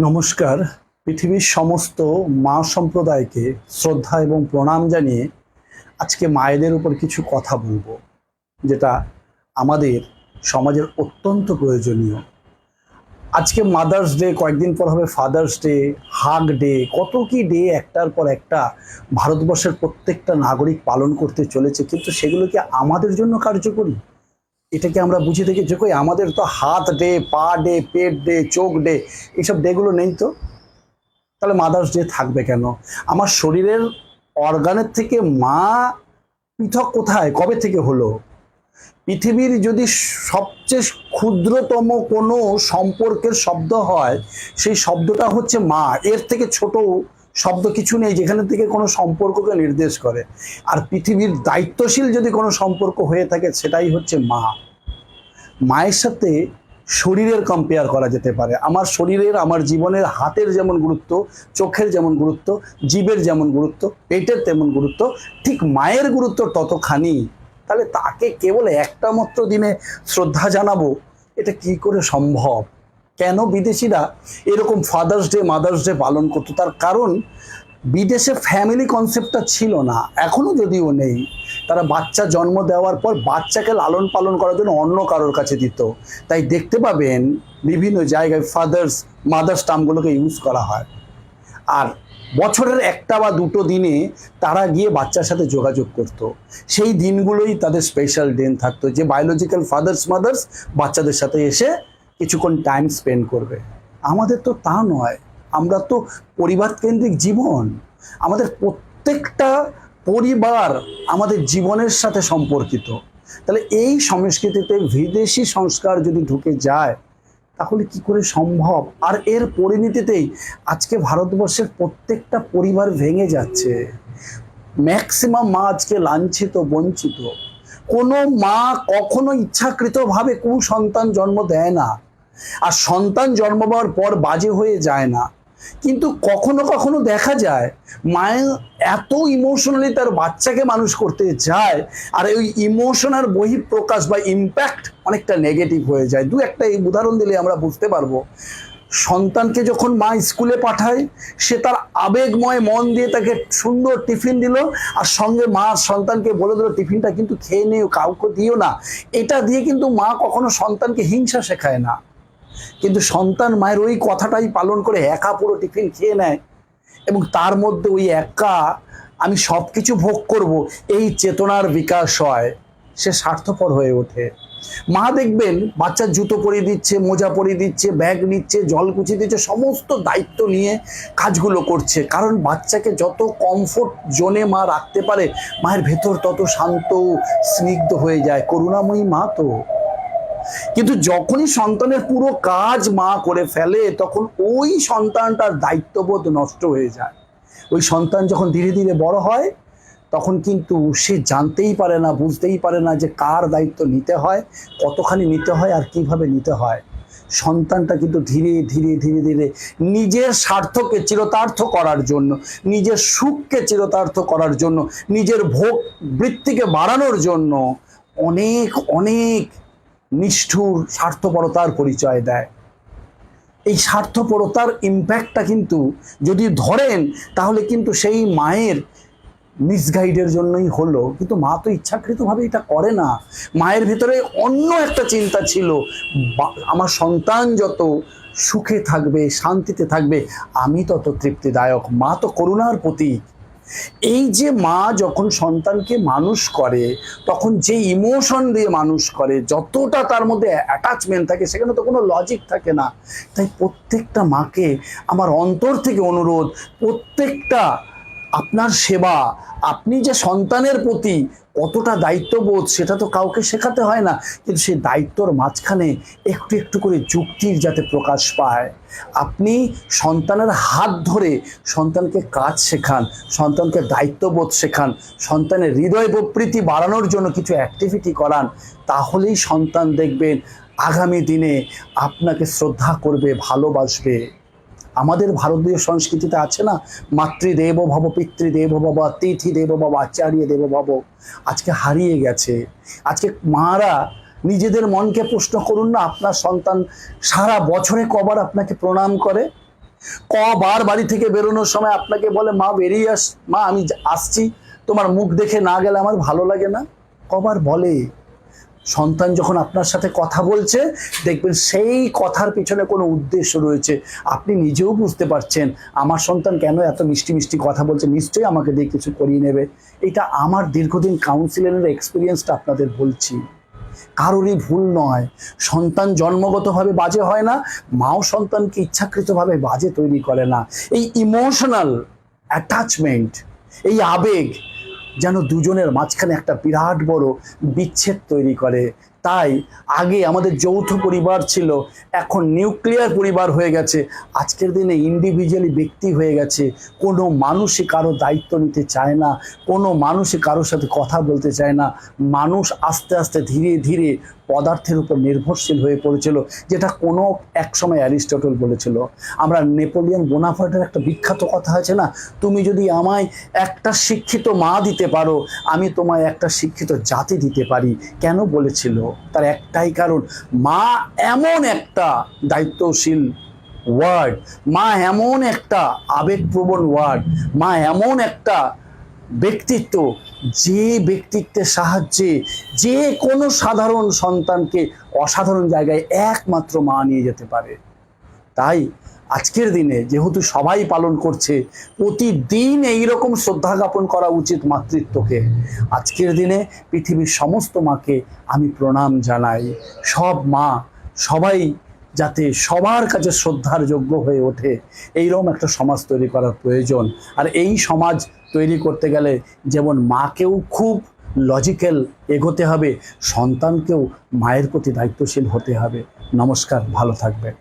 নমস্কার। পৃথিবীর সমস্ত মা সম্প্রদায়কে শ্রদ্ধা এবং প্রণাম জানিয়ে আজকে মায়েদের উপর কিছু কথা বলবো, যেটা আমাদের সমাজের অত্যন্ত প্রয়োজনীয়। আজকে মাদার্স ডে, কয়েকদিন পর হবে ফাদার্স ডে, হাগ ডে, কত কি ডে একটার পর একটা ভারতবর্ষের প্রত্যেকটা নাগরিক পালন করতে চলেছে, কিন্তু সেগুলো কি আমাদের জন্য কার্যকরী? এটাকে আমরা বুঝে থেকে যে কই আমাদের তো হাত ডে, পা ডে, পেট ডে, চোখ ডে, এইসব ডেগুলো নেই তো। তাহলে মাদার্স ডে থাকবে কেন? আমার শরীরের অর্গানের থেকে মা পৃথক কোথায়, কবে থেকে হলো? পৃথিবীর যদি সবচেয়ে ক্ষুদ্রতম কোনো সম্পর্কের শব্দ হয়, সেই শব্দটা হচ্ছে মা। এর থেকে ছোট শব্দ কিছু নেই যেখানে থেকে কোনো সম্পর্ককে নির্দেশ করে। আর পৃথিবীর দায়িত্বশীল যদি কোনো সম্পর্ক হয়ে থাকে, সেটাই হচ্ছে মা। মায়ের সাথে শরীরের কম্পেয়ার করা যেতে পারে। আমার শরীরের, আমার জীবনের হাতের যেমন গুরুত্ব, চোখের যেমন গুরুত্ব, জিভের যেমন গুরুত্ব, পেটের তেমন গুরুত্ব, ঠিক মায়ের গুরুত্ব ততখানি। তাহলে তাকে কেবল একটা মাত্র দিনে শ্রদ্ধা জানাবো, এটা কি করে সম্ভব? কেন বিদেশিরা এরকম ফাদার্স ডে, মাদার্স ডে পালন করতো? তার কারণ বিদেশে ফ্যামিলি কনসেপ্টটা ছিল না, এখনো যদিও নেই। তারা বাচ্চা জন্ম দেওয়ার পর বাচ্চাকে লালন পালন করার জন্য অন্য কারোর কাছে দিত। তাই দেখতে পাবেন বিভিন্ন জায়গায় ফাদার্স, মাদার্স টার্মগুলোকে ইউজ করা হয়। আর বছরের একটা বা দুটো দিনে তারা গিয়ে বাচ্চার সাথে যোগাযোগ করত। সেই দিনগুলোই তাদের স্পেশাল দিন থাকতো, যে বায়োলজিক্যাল ফাদার্স মাদার্স বাচ্চাদের সাথে এসে কিছুক্ষণ টাইম স্পেন্ড করবে। আমাদের তো তা নয়, আমরা তো পরিবার কেন্দ্রিক জীবন। আমাদের প্রত্যেকটা পরিবার আমাদের জীবনের সাথে সম্পর্কিত। তাহলে এই সংস্কৃতিতে বিদেশি সংস্কার যদি ঢুকে যায়, তাহলে কি করে সম্ভব? আর এর পরিণতিতেই আজকে ভারতবর্ষের প্রত্যেকটা পরিবার ভেঙে যাচ্ছে। ম্যাক্সিমাম মা আজকে লাঞ্ছিত, বঞ্চিত। কোনো মা কখনো ইচ্ছাকৃতভাবে কুসন্তান জন্ম দেয় না, আর সন্তান জন্ম পাওয়ার পর বাজে হয়ে যায় না। কিন্তু কখনো কখনো দেখা যায় মায়ের এত ইমোশনালি তার বাচ্চাকে মানুষ করতে যায়, আর ওই ইমোশনাল বহিঃপ্রকাশ বা ইম্প্যাক্ট অনেকটা নেগেটিভ হয়ে যায়। দু একটা এই উদাহরণ দিলে আমরা বুঝতে পারবো। সন্তানকে যখন মা স্কুলে পাঠায়, সে তার আবেগময় মন দিয়ে তাকে সুন্দর টিফিন দিল, আর সঙ্গে মা সন্তানকে বলে দিল টিফিনটা কিন্তু খেয়ে নিও, কাউকে দিও না। এটা দিয়ে কিন্তু মা কখনো সন্তানকে হিংসা শেখায় না, কিন্তু সন্তান মায়ের ওই কথাটাই পালন করে একা পুরো টিফিন খেয়ে নেয়, এবং তার মধ্যে ওই একা আমি সব কিছু ভোগ করব, এই চেতনার বিকাশ হয়। সে স্বার্থপর হয়ে ওঠে। মা দেখবেন বাচ্চার জুতো পরিয়ে দিচ্ছে, মোজা পরিয়ে দিচ্ছে, ব্যাগ নিচ্ছে, জল গুছিয়ে দিচ্ছে, সমস্ত দায়িত্ব নিয়ে কাজগুলো করছে। কারণ বাচ্চাকে যত কমফোর্ট জোনে মা রাখতে পারে, মায়ের ভেতর তত শান্ত, স্নিগ্ধ হয়ে যায়। করুণাময়ী মা তো। কিন্তু যখনই সন্তানের পুরো কাজ মা করে ফেলে, তখন ওই সন্তানটার দায়িত্ববোধ নষ্ট হয়ে যায়। ওই সন্তান যখন ধীরে ধীরে বড় হয়, তখন কিন্তু সে জানতেই পারে না, বুঝতেই পারে না যে কার দায়িত্ব নিতে হয়, কতখানি নিতে হয়, আর কিভাবে নিতে হয়। সন্তানটা কিন্তু ধীরে ধীরে ধীরে ধীরে নিজের স্বার্থকে চিরতার্থ করার জন্য, নিজের সুখকে চিরতার্থ করার জন্য, নিজের ভোগ বৃত্তিকে বাড়ানোর জন্য অনেক অনেক নিষ্ঠুর স্বার্থপরতার পরিচয় দেয়। এই স্বার্থপরতার ইম্প্যাক্টটা কিন্তু যদি ধরেন, তাহলে কিন্তু সেই মায়ের মিসগাইডের জন্যই হলো। কিন্তু মা তো ইচ্ছাকৃতভাবে এটা করে না। মায়ের ভিতরে অন্য একটা চিন্তা ছিল, আমার সন্তান যত সুখে থাকবে, শান্তিতে থাকবে, আমি তত তৃপ্তিদায়ক। মা তো করুণার প্রতীক। এই যে মা যখন সন্তানকে মানুষ করে, তখন যে ইমোশন দিয়ে মানুষ করে, যতটা তার মধ্যে অ্যাটাচমেন্ট থাকে, সেখানে তো কোনো লজিক থাকে না। তাই প্রত্যেকটা মাকে আমার অন্তর থেকে অনুরোধ, প্রত্যেকটা আপনার সেবা, আপনি যে সন্তানের প্রতি কতটা দায়িত্ববোধ, সেটা তো কাউকে শেখাতে হয় না, কিন্তু সেই দায়িত্বর মাঝখানে একটু একটু করে যুক্তির যাতে প্রকাশ পায়। আপনি সন্তানের হাত ধরে সন্তানকে কাজ শেখান, সন্তানকে দায়িত্ববোধ শেখান, সন্তানের হৃদয় প্রীতি বাড়ানোর জন্য কিছু অ্যাক্টিভিটি করান, তাহলেই সন্তান দেখবেন আগামী দিনে আপনাকে শ্রদ্ধা করবে, ভালোবাসবে। আমাদের ভারতীয় সংস্কৃতিতে আছে না, মাতৃদেব ভব, পিতৃদেব ভব, অতিথি দেব ভব, আচার্য দেব ভব। আজকে হারিয়ে গেছে। আজকে মারা নিজেদের মনকে প্রশ্ন করুন না, আপনার সন্তান সারা বছরে কবার আপনাকে প্রণাম করে? কবার বাড়ি থেকে বেরোনোর সময় আপনাকে বলে মা বেরিয়ে আস, মা আমি আসছি, তোমার মুখ দেখে না গেলে আমার ভালো লাগে না? কবার বলে? সন্তান যখন আপনার সাথে কথা বলছে দেখবেন সেই কথার পিছনে কোনো উদ্দেশ্য রয়েছে। আপনি নিজেও বুঝতে পারছেন আমার সন্তান কেন এত মিষ্টি মিষ্টি কথা বলছে, নিশ্চয়ই আমাকে দিয়ে কিছু করিয়ে নেবে। এটা আমার দীর্ঘদিন কাউন্সিলিংয়ের এক্সপিরিয়েন্সটা আপনাদের বলছি, কারোরই ভুল নয়। সন্তান জন্মগতভাবে বাজে হয় না, মাও সন্তানকে ইচ্ছাকৃতভাবে বাজে তৈরি করে না। এই ইমোশনাল অ্যাটাচমেন্ট, এই আবেগ যেন দুজনের মাঝখানে একটা বিরাট বড় বিচ্ছেদ তৈরি করে। তাই আগে আমাদের যৌথ পরিবার ছিল, এখন নিউক্লিয়ার পরিবার হয়ে গেছে। আজকের দিনে ইন্ডিভিজুয়ালি ব্যক্তি হয়ে গেছে। কোনো মানুষই কারো দায়িত্ব নিতে চায় না, কোনো মানুষই কারোর সাথে কথা বলতে চায় না। মানুষ আস্তে আস্তে ধীরে ধীরে পদার্থের উপর নির্ভরশীল হয়ে পড়েছিল, যেটা কোনো এক সময় অ্যারিস্টটল বলেছিল। আমরা নেপোলিয়ন বোনাপার্টের একটা বিখ্যাত কথা আছে না, তুমি যদি আমায় একটা শিক্ষিত মা দিতে পারো, আমি তোমায় একটা শিক্ষিত জাতি দিতে পারি। কেন বলেছিল? তার একটাই কারণ, মা এমন একটা দায়িত্বশীল ওয়ার্ড, মা এমন একটা আবেগপ্রবণ ওয়ার্ড, মা এমন একটা ব্যক্তিত্ব, যে ব্যক্তিত্বের সাহায্যে যে কোনো সাধারণ সন্তানকে অসাধারণ জায়গায় একমাত্র মা নিয়ে যেতে পারে। তাই আজকের দিনে যেহেতু সবাই পালন করছে, প্রতিদিন এইরকম শ্রদ্ধা জ্ঞাপন করা উচিত মাতৃত্বকে। আজকের দিনে পৃথিবীর সমস্ত মাকে আমি প্রণাম জানাই। সব মা সবাই যাতে সবার কাছে শ্রদ্ধার যোগ্য হয়ে ওঠে, এইরকম একটা সমাজ তৈরি করার প্রয়োজন। আর এই সমাজ তৈরি করতে গেলে যেমন মাকেও খুব লজিক্যাল এগোতে হবে, সন্তানকেও মায়ের প্রতি দায়িত্বশীল হতে হবে। নমস্কার, ভালো থাকবেন।